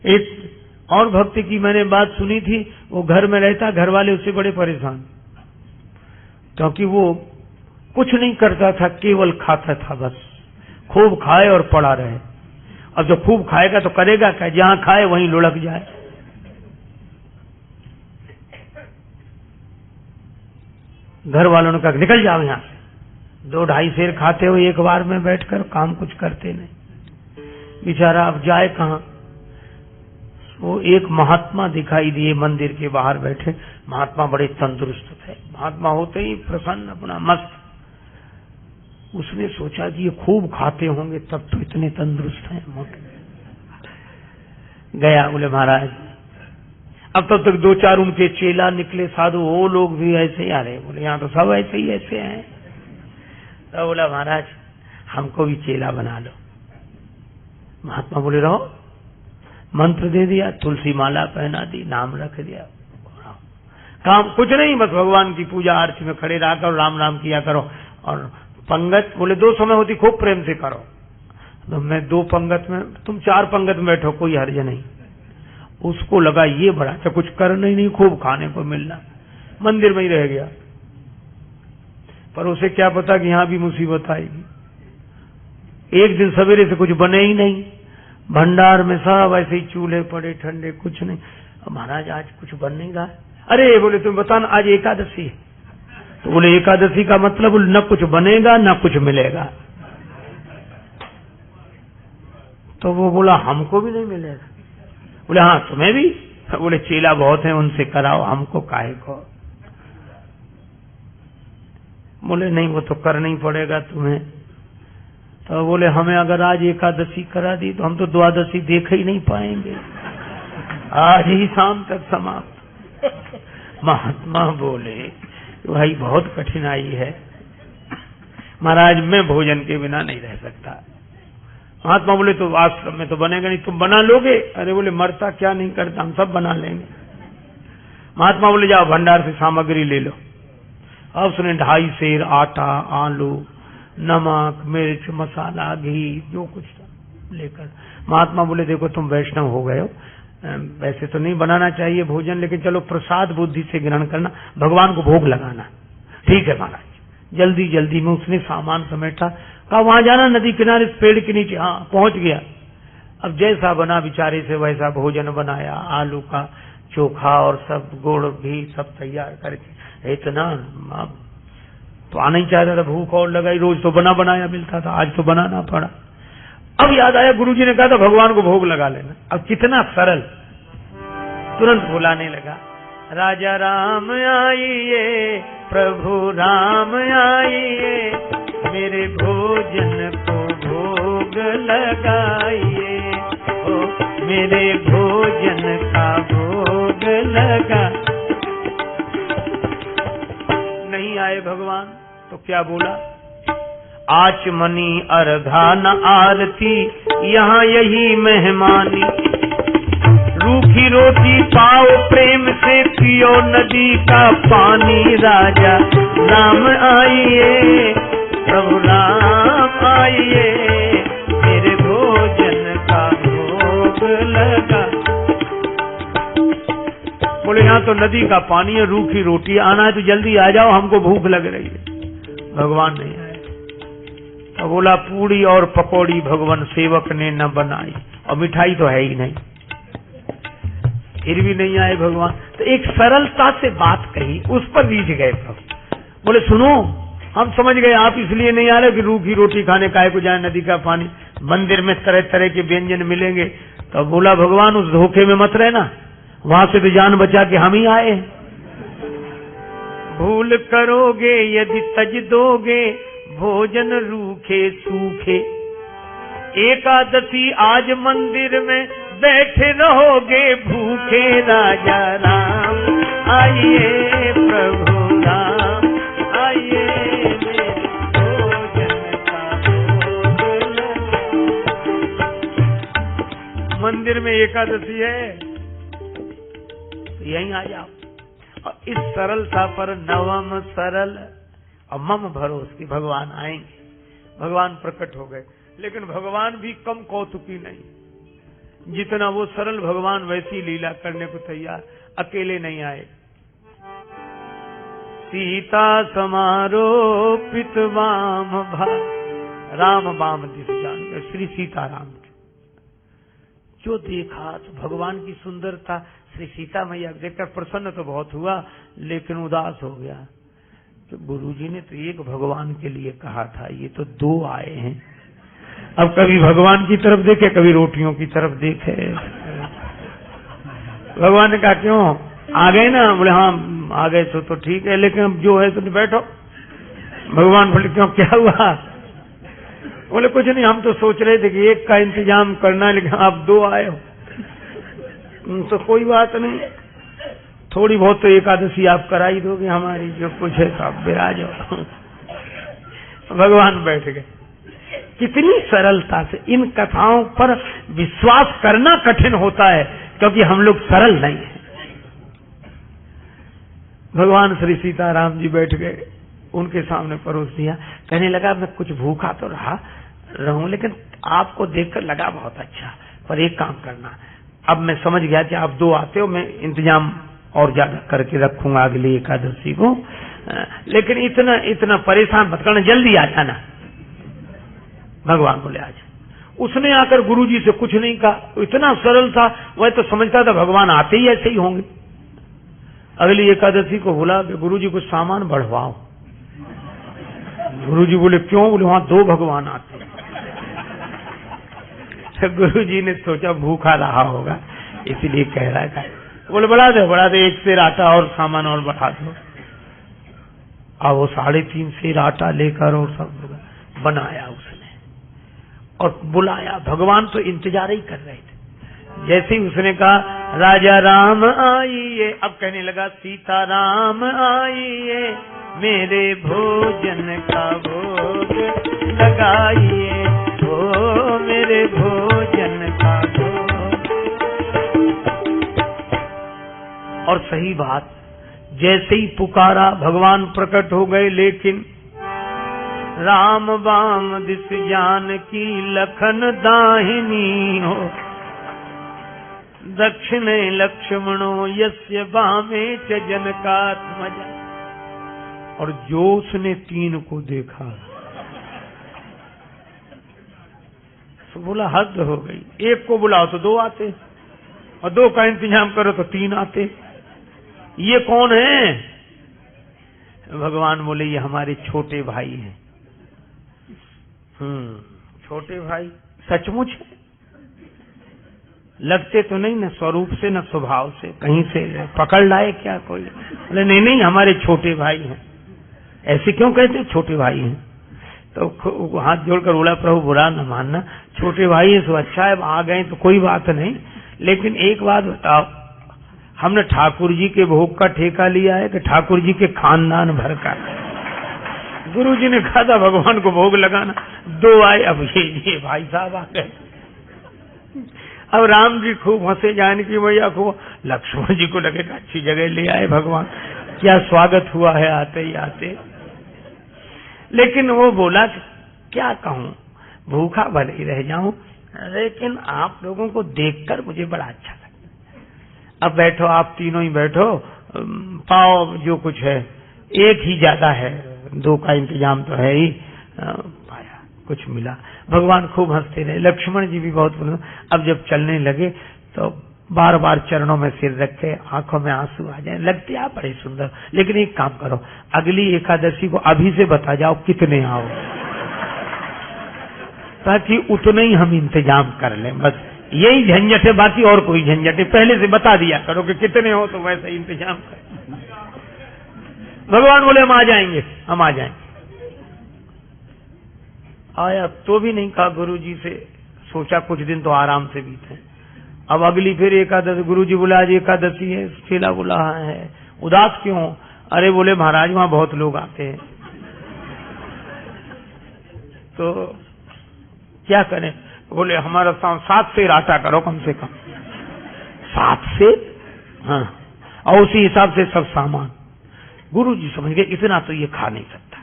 एक और भक्त की मैंने बात सुनी थी, वो घर में रहता, घर वाले उससे बड़े परेशान, क्योंकि वो कुछ नहीं करता था, केवल खाता था बस, खूब खाए और पड़ा रहे। अब जो खूब खाएगा तो करेगा क्या, जहां खाए वहीं लुढ़क जाए। घर वालों ने कहा निकल जाओ यहां से, 2-2.5 सेर खाते हो एक बार में बैठकर, काम कुछ करते नहीं। बेचारा अब जाए कहां। वो एक महात्मा दिखाई दिए मंदिर के बाहर बैठे। महात्मा बड़े तंदुरुस्त थे, महात्मा होते ही प्रसन्न, अपना मस्त। उसने सोचा कि ये खूब खाते होंगे तब तो इतने तंदुरुस्त हैं, मोटे। गया, बोले महाराज, अब तब तक 2-4 उनके चेला निकले साधु, वो लोग भी ऐसे ही आ रहे। बोले यहाँ तो सब ऐसे ही ऐसे हैं। तो बोला महाराज हमको भी चेला बना लो। महात्मा बोले रहो। मंत्र दे दिया, तुलसी माला पहना दी, नाम रख दिया, काम कुछ नहीं, बस भगवान की पूजा आरती में खड़े रहा करो, राम राम किया करो। और पंगत बोले 2 समय होती, खूब प्रेम से करो। तो मैं 2 पंगत में, तुम 4 पंगत में बैठो, कोई हर्ज नहीं। उसको लगा ये बड़ा अच्छा, कुछ करना ही नहीं, खूब खाने को मिलना, मंदिर में ही रह गया। पर उसे क्या पता कि यहां भी मुसीबत आएगी। एक दिन सवेरे से कुछ बने ही नहीं, भंडार में सब ऐसे ही चूल्हे पड़े ठंडे, कुछ नहीं। महाराज आज कुछ बन नहीं रहा। अरे बोले तुम बताना, आज एकादशी है। तो बोले एकादशी का मतलब न कुछ बनेगा न कुछ मिलेगा। तो वो बोला हमको भी नहीं मिलेगा। बोले हाँ तुम्हें भी। बोले चेला बहुत हैं, उनसे कराओ, हमको काहे को। बोले नहीं वो तो करना ही पड़ेगा तुम्हें। तो बोले हमें अगर आज एकादशी करा दी तो हम तो द्वादशी देख ही नहीं पाएंगे, आज ही शाम तक समाप्त। महात्मा बोले भाई बहुत कठिनाई है महाराज, मैं भोजन के बिना नहीं रह सकता। महात्मा बोले तो आश्रम में तो बनेगा नहीं, तुम बना लोगे? अरे बोले मरता क्या नहीं करता, हम सब बना लेंगे। महात्मा बोले जाओ भंडार से सामग्री ले लो। अब उसने 2.5 सेर आटा, आलू, नमक, मिर्च, मसाला, घी, जो कुछ था लेकर। महात्मा बोले देखो तुम वैष्णव हो गए हो, वैसे तो नहीं बनाना चाहिए भोजन, लेकिन चलो प्रसाद बुद्धि से ग्रहण करना, भगवान को भोग लगाना। ठीक है महाराज। जल्दी जल्दी में उसने सामान समेटा, कहा वहां जाना नदी किनारे पेड़ के नीचे। हाँ पहुंच गया। अब जैसा बना बेचारे से वैसा भोजन बनाया, आलू का चोखा और सब गुड़ घी सब तैयार करके। इतना तो आना ही चाहता था, भूख और लगाई, रोज तो बना बनाया मिलता था, आज तो बनाना पड़ा। अब याद आया गुरुजी ने कहा था भगवान को भोग लगा लेना। अब कितना सरल, तुरंत बुलाने लगा, राजा राम आइए, प्रभु राम आइए, मेरे भोजन को भोग लगाइए, ओ मेरे भोजन का भोग लगा। नहीं आए भगवान तो क्या बोला, आचमनी अर्घा न आरती, यहाँ यही मेहमानी, रूखी रोटी पाओ प्रेम से, पियो नदी का पानी, राजा राम आइए, प्रभु राम आइए, मेरे भोजन का भोग लगा। बोले यहाँ तो नदी का पानी है, रूखी रोटी, आना है तो जल्दी आ जाओ, हमको भूख लग रही है। भगवान नहीं आए। तो बोला पूड़ी और पकौड़ी भगवान सेवक ने न बनाई, और मिठाई तो है ही नहीं, फिर भी नहीं आए भगवान। तो एक सरलता से बात कही, उस पर रीझ गए प्रभु। बोले सुनो, हम समझ गए आप इसलिए नहीं आ रहे कि रूखी रोटी खाने काहे को जाए, नदी का पानी, मंदिर में तरह तरह के व्यंजन मिलेंगे। तो बोला भगवान उस धोखे में मत रहना, वहां से तो जान बचा के हम ही आए। भूल करोगे यदि तज दोगे, भोजन रूखे सूखे, एकादशी आज मंदिर में बैठे रहोगे भूखे, राजा राम आइए, प्रभु राम आइए, भोजन का भोग लगा। मंदिर में एकादशी है तो यहीं आ जाओ। और इस सरलता पर नवम सरल और मम भरोस की भगवान आएंगे। भगवान प्रकट हो गए, लेकिन भगवान भी कम कौतुकी नहीं। जितना वो सरल भगवान वैसी लीला करने को तैयार, अकेले नहीं आए। सीता समारोपित वाम भाग, राम वाम दिस जान, श्री सीताराम जो देखा तो भगवान की सुंदरता, श्री सीता मैया देखकर प्रसन्न तो बहुत हुआ लेकिन उदास हो गया। तो गुरुजी ने तो एक भगवान के लिए कहा था, ये तो दो आए हैं। अब कभी भगवान की तरफ देखे, कभी रोटियों की तरफ देखे। भगवान ने कहा क्यों आ गए ना? बोले हाँ आ गए तो ठीक है, लेकिन अब जो है तो बैठो। भगवान बोले क्यों, क्या हुआ? बोले कुछ नहीं, हम तो सोच रहे थे कि एक का इंतजाम करना है, लेकिन आप दो आए हो तो कोई बात नहीं, थोड़ी बहुत तो एकादशी आप करा ही दोगे हमारी, जो कुछ है तो आप विराज हो। भगवान बैठ गए। कितनी सरलता से इन कथाओं पर विश्वास करना कठिन होता है, क्योंकि हम लोग सरल नहीं हैं। भगवान श्री सीताराम जी बैठ गए, उनके सामने परोस दिया। कहने लगा मैं कुछ भूखा तो रहूं, लेकिन आपको देखकर लगा बहुत अच्छा, पर एक काम करना, अब मैं समझ गया कि आप दो आते हो, मैं इंतजाम और ज्यादा करके रखूंगा अगली एकादशी को, लेकिन इतना परेशान मत करना, जल्दी आ जाना। भगवान बोले आज। उसने आकर गुरुजी से कुछ नहीं कहा, इतना सरल था, वह तो समझता था भगवान आते ही ऐसे ही होंगे। अगली एकादशी को बोला कि गुरुजी कुछ सामान बढ़वाओ। गुरुजी बोले क्यों? बोले वहां दो भगवान आते हैं। गुरुजी ने सोचा भूखा रहा होगा इसलिए कह रहा था। बोले बढ़ा दे, एक सेर आटा और सामान और बढ़ा दो। अब वो 3.5 सेर आटा लेकर और सब बनाया उसने और बुलाया। भगवान तो इंतजार ही कर रहे थे। जैसे ही उसने कहा राजा राम आइए, अब कहने लगा सीता राम आइए, मेरे भोजन का भोग लगाइए, ओ मेरे भोजन का भोग। और सही बात, जैसे ही पुकारा भगवान प्रकट हो गए, लेकिन राम वाम दिस जानकी लखन दाहिनी हो, दक्षिणे लक्ष्मणो यस्य वामे च जनकात्मजा। और जो उसने 3 को देखा तो बोला हद हो गई, एक को बुलाओ तो 2 आते, और 2 का इंतजाम करो तो 3 आते, ये कौन है? भगवान बोले ये हमारे छोटे भाई हैं। छोटे भाई सचमुच है? लगते तो नहीं न स्वरूप से न स्वभाव से, कहीं से पकड़ लाए क्या कोई? बोले नहीं हमारे छोटे भाई हैं। ऐसे क्यों कहते? छोटे भाई हैं। तो हाथ जोड़कर बोला प्रभु बुरा न मानना, छोटे भाई हैं सो अच्छा है, आ गए तो कोई बात नहीं, लेकिन एक बात बताओ, हमने ठाकुर जी के भोग का ठेका लिया है कि ठाकुर जी के खानदान भर का? गुरु जी ने कहा था भगवान को भोग लगाना, 2 आए, अब ये भाई साहब आ गए। अब राम जी खूब हंसे, जानकी मैया खूब, लक्ष्मण जी को लगेगा अच्छी जगह ले आए भगवान, क्या स्वागत हुआ है आते ही आते। लेकिन वो बोला क्या कहूं, भूखा भले ही रह जाऊं, लेकिन आप लोगों को देखकर मुझे बड़ा अच्छा लगा। अब बैठो, आप तीनों ही बैठो, पाओ जो कुछ है, एक ही ज्यादा है, 2 का इंतजाम तो है ही। पाया कुछ मिला। भगवान खूब हंसते रहे, लक्ष्मण जी भी बहुत प्रसन्न। अब जब चलने लगे तो बार बार चरणों में सिर रखे, आंखों में आंसू आ जाए, लगते आप बड़े सुंदर। लेकिन एक काम करो, अगली एकादशी को अभी से बता जाओ कितने आओ, ताकि उतने ही हम इंतजाम कर लें। बस यही झंझट है, बाकी और कोई झंझट है, पहले से बता दिया करो कि कितने हो, तो वैसे ही इंतजाम कर। भगवान बोले हम आ जाएंगे, हम आ जाएंगे। आया तो भी नहीं कहा गुरु जी से, सोचा कुछ दिन तो आराम से बीते। अब अगली फिर एकादशी, गुरु जी बोला आज एकादशी है, चेला बोला है, उदास क्यों? अरे बोले महाराज वहां बहुत लोग आते हैं, तो क्या करें? बोले हमारा 7 सेर आटा करो कम से कम। 7 सेर? हाँ, और उसी हिसाब से सब सामान। गुरु जी समझ गए इतना तो ये खा नहीं सकता,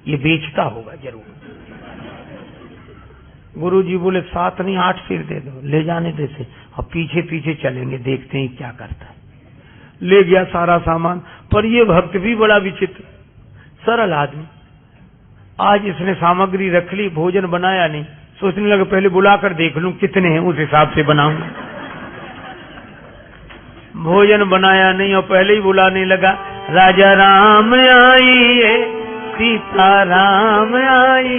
ये बेचता होगा जरूर। गुरुजी बोले 7 नहीं 8 सिर दे दो, ले जाने देते। अब पीछे पीछे चलेंगे, देखते हैं क्या करता है। ले गया सारा सामान। पर ये भक्त भी बड़ा विचित्र, सरल आदमी। आज इसने सामग्री रख ली, भोजन बनाया नहीं। सोचने लगा पहले बुलाकर देख लूं कितने हैं, उस हिसाब से बनाऊंगा। भोजन बनाया नहीं और पहले ही बुलाने लगा, राजा राम आइए, सीता राम आई,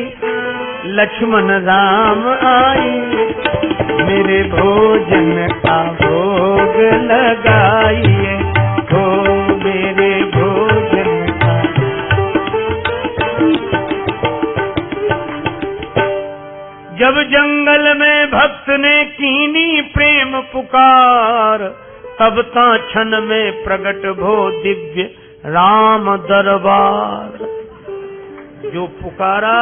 लक्ष्मण राम आइए, मेरे भोजन का भोग लगाइए, हो मेरे भोजन का। जब जंगल में भक्त ने कीनी प्रेम पुकार, तब ता क्षण में प्रगट भो दिव्य राम दरबार। जो पुकारा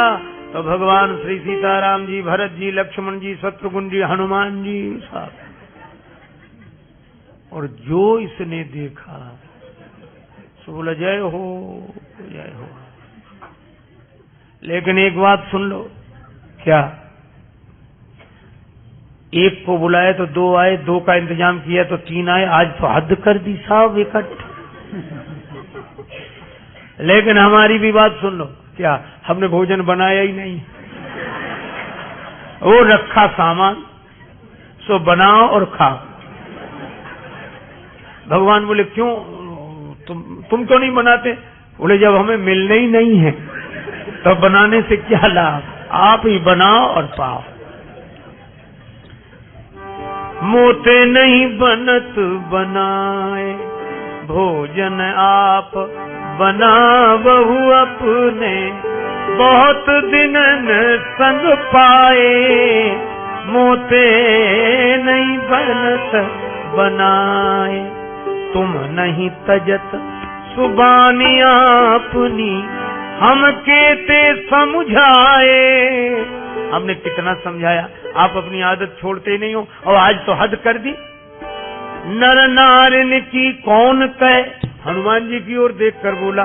तो भगवान श्री सीताराम जी, भरत जी, लक्ष्मण जी, शत्रुघ्न जी, हनुमान जी साहब। और जो इसने देखा सो बोला जय हो जय हो। लेकिन एक बात सुन लो, क्या एक को बुलाए तो 2 आए, 2 का इंतजाम किया तो 3 आए, आज तो हद कर दी साहब इकट्ठे। लेकिन हमारी भी बात सुन लो, क्या हमने भोजन बनाया ही नहीं, वो रखा सामान, सो बनाओ और खाओ। भगवान बोले क्यों तुम क्यों नहीं बनाते? बोले जब हमें मिलने ही नहीं है तो बनाने से क्या लाभ, आप ही बनाओ और पाओ। मोते नहीं बनत बनाए, भोजन आप बना बहु अपने, बहुत दिनन संग पाए, मोते नहीं बनत बनाए, तुम नहीं तजत सुबानी अपनी, हम केते समझाए। हमने कितना समझाया, आप अपनी आदत छोड़ते नहीं हो और आज तो हद कर दी। नर नारिन की कौन कहे, हनुमान जी की ओर देखकर बोला,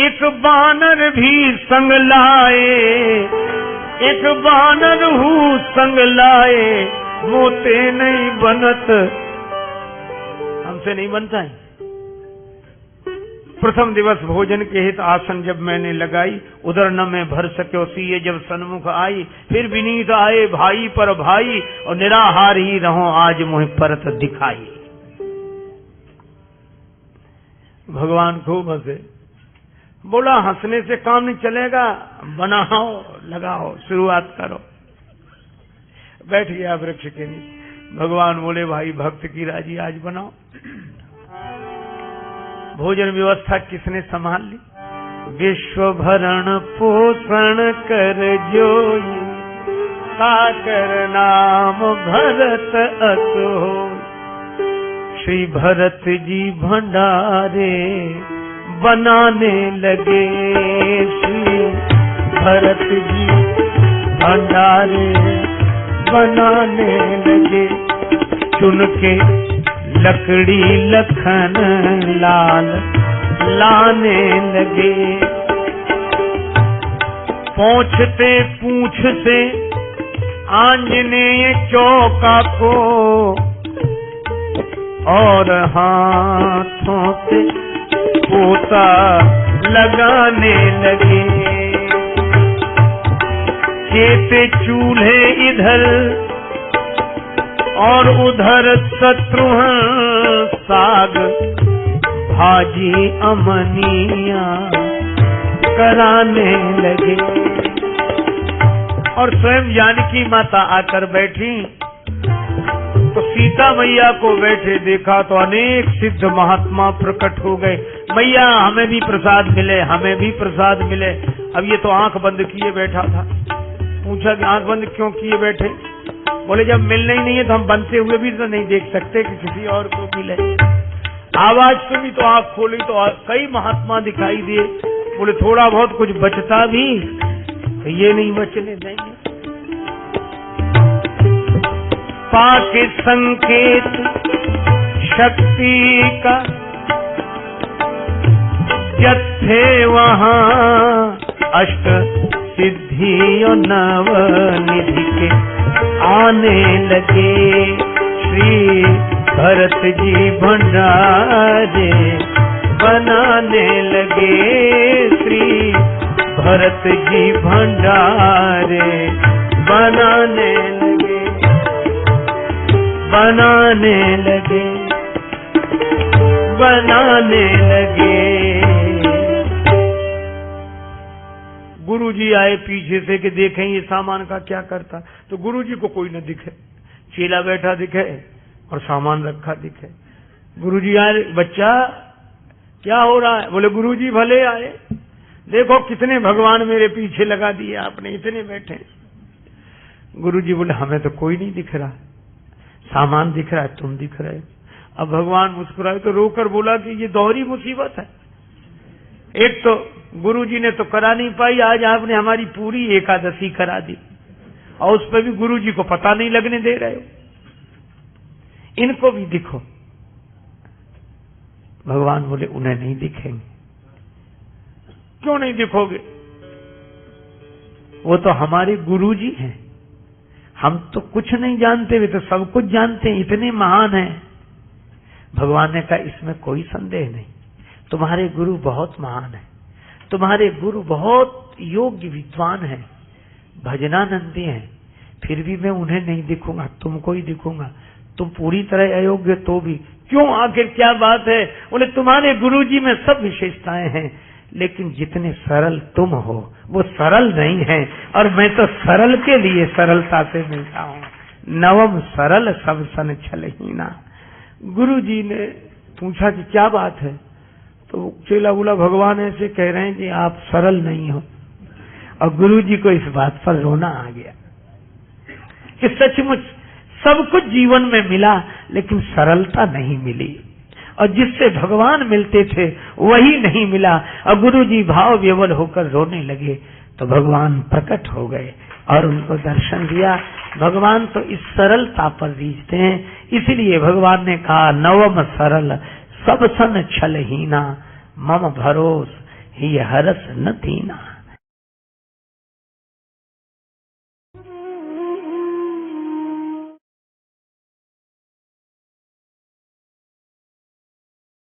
एक बानर भी संग लाए, एक बानर हूँ संग लाए, मोते नहीं बनत, हमसे नहीं बनता है। प्रथम दिवस भोजन के हित आसन जब मैंने लगाई, उधर न मैं भर सके सीए जब सन्मुख आई, फिर विनीत आए भाई पर भाई, और निराहार ही रहो आज मुझे परत दिखाई। भगवान खूब हंसे, बोला हंसने से काम नहीं चलेगा, बनाओ लगाओ शुरुआत करो। बैठ गया वृक्ष के नीचे। भगवान बोले भाई भक्त की राजी आज बनाओ। भोजन व्यवस्था किसने संभाल ली? विश्व भरण पोषण कर जोई, साकर नाम भरत अस हो। श्री भरत जी भंडारे बनाने लगे, श्री भरत जी भंडारे बनाने लगे, चुन के लकड़ी लखन लाल लाने लगे। पहुंचते पूछते आंजनेय चौका को, और हाथों से पोता लगाने लगे। केते चूल्हे इधर और उधर शत्रुघ्न, साग भाजी अमनिया कराने लगे। और स्वयं जानकी माता आकर बैठी तो सीता मैया को बैठे देखा तो अनेक सिद्ध महात्मा प्रकट हो गए। मैया हमें भी प्रसाद मिले, हमें भी प्रसाद मिले। अब ये तो आंख बंद किए बैठा था। पूछा कि आंख बंद क्यों किए बैठे? बोले जब मिलना ही नहीं है तो हम बनते हुए भी तो नहीं देख सकते कि किसी और को मिले। आवाज सुनी तो आंख खोली तो कई महात्मा दिखाई दिए। बोले थोड़ा बहुत कुछ बचता भी तो ये नहीं बचने देंगे। पाके संकेत शक्ति का जब थे वहां अष्ट सिद्धि और नवनिधि के आने लगे। श्री भरत जी भंडारे बनाने लगे। श्री भरत जी भंडारे बनाने लगे, बनाने लगे, बनाने लगे। गुरुजी आए पीछे से कि देखें ये सामान का क्या करता, तो गुरुजी को कोई न दिखे, चेला बैठा दिखे और सामान रखा दिखे। गुरुजी आए, बच्चा क्या हो रहा है? बोले गुरुजी भले आए, देखो कितने भगवान मेरे पीछे लगा दिए आपने, इतने बैठे। गुरुजी बोले हमें तो कोई नहीं दिख रहा, सामान दिख रहा है, तुम दिख रहे। अब भगवान मुस्कुराए तो रोकर बोला कि ये दोहरी मुसीबत है। एक तो गुरुजी ने तो करा नहीं पाई, आज आपने हमारी पूरी एकादशी करा दी और उस पर भी गुरुजी को पता नहीं लगने दे रहे हो। इनको भी दिखो। भगवान बोले उन्हें नहीं दिखेंगे। क्यों नहीं दिखोगे? वो तो हमारे गुरुजी हैं, हम तो कुछ नहीं जानते, वे तो सब कुछ जानते हैं, इतने महान हैं। भगवान ने कहा इसमें कोई संदेह नहीं, तुम्हारे गुरु बहुत महान है, तुम्हारे गुरु बहुत योग्य विद्वान हैं, भजनानंदी हैं, फिर भी मैं उन्हें नहीं दिखूंगा, तुमको ही दिखूंगा। तुम पूरी तरह अयोग्य तो भी। क्यों, आखिर क्या बात है? बोले तुम्हारे गुरुजी में सब विशेषताएं हैं, लेकिन जितने सरल तुम हो वो सरल नहीं है, और मैं तो सरल के लिए सरलता से मिलता हूँ। नवम सरल सब सन छलहीना। गुरुजी ने पूछा कि क्या बात है? तो चेला बोला भगवान ऐसे कह रहे हैं कि आप सरल नहीं हो। और गुरुजी को इस बात पर रोना आ गया कि सचमुच सब कुछ जीवन में मिला, लेकिन सरलता नहीं मिली, और जिससे भगवान मिलते थे वही नहीं मिला। और गुरुजी भाव विवल होकर रोने लगे तो भगवान प्रकट हो गए और उनको दर्शन दिया। भगवान तो इस सरलता पर रीझते हैं, इसलिए भगवान ने कहा नवम सरल सब सन छलहीना, मम भरोस ही हरस न दीना।